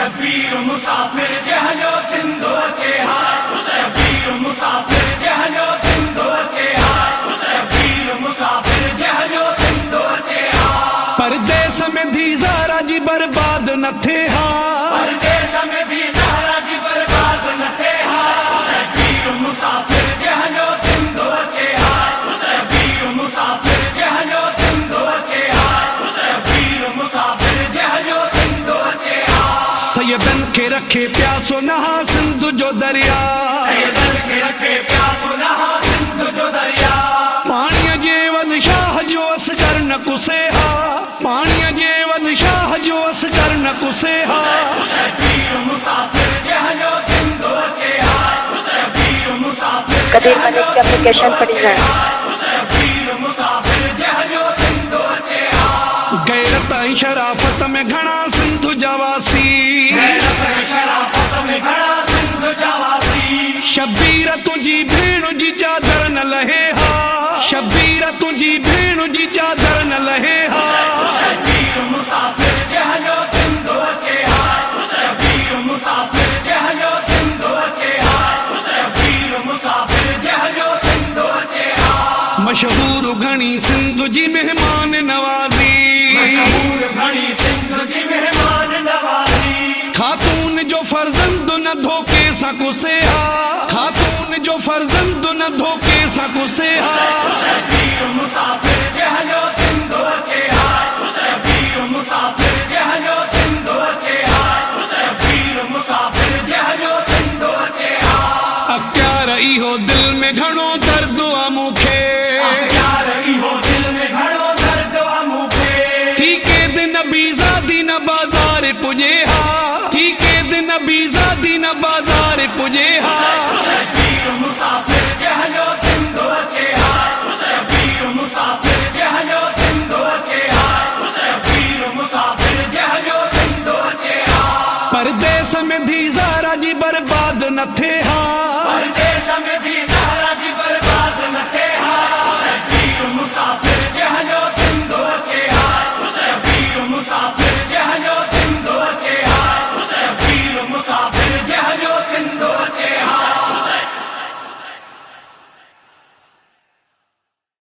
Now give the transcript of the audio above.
शबीर मुसाफिर जहलो सिंधु के हाथ, शबीर मुसाफिर जहलो सिंधु के हाथ, शबीर मुसाफिर जहलो सिंधु के हाथ। परदेस में थी ज़हरा जी बर्बाद न थे हा, परदेस में थी ज़हरा जी बर्बाद न थे हा, शबीर मुसाफिर जहलो सिंधु के हाथ, शबीर मुसाफिर जहलो सिंधु के हाथ, शबीर मुसाफिर जहलो सिंधु के हाथ। सैयदन के रखे प्यासो नहा सिंधु जो दरिया, सैयदन के रखे प्यासो नहा सिंधु जो दरिया। पानी जे वद शाह जो असगर न कुसे हा, पानी जे वद शाह जो असगर न कुसे हा। शबीर मुसाफिर जहलो सिंधु के हाथ, शबीर मुसाफिर कदीर मलिक की एप्लीकेशन पड़ी है। शबीर मुसाफिर जहलो सिंधु के हाथ। गैरत ऐं शराफत में घणा सिंधु जवासी, गैरत ऐं शराफत में घणा सिंधु जवासी। शबीर तुझी भेण जी चादर न लहे हा, शबीर तुझी भेण जी चादर न लहे हा। शबीर मुसाफिर जहलो सिंधु के हाथ, शबीर मुसाफिर जहलो सिंधु के हाथ, शबीर मुसाफिर जहलो सिंधु के हाथ। मशहूर घणी सिंधु जी मेहमान नवाजी, मशहूर घणी सिंधु जी मेहमान नवाजी। खातून जो फर्जंद न धोखे सां कुसे हा, खातून जो फर्जंद न धोखे सां कुसे हा। शबीर मुसाफिर जहलो सिंधु के हाथ, शबीर मुसाफिर जहलो सिंधु के हाथ, शबीर मुसाफिर जहलो सिंधु के हाथ। अख्तियार इहो दिल में घणो दर्द आ मूंखे, प्यार इहो दिल में घणो दर्द आ मूंखे। ठीके दिन बीज़ादी न बाज़ार पुॼे हा, ठीके दिन बीज़ादी न बाज़ार पुॼे हा। शबीर मुसाफिर जहलो सिंधु के हाथ, शबीर मुसाफिर जहलो सिंधु के हाथ, शबीर मुसाफिर जहलो सिंधु के हाथ। परदेस में थी ज़हरा जी बर्बाद न थे हा, परदेस में थी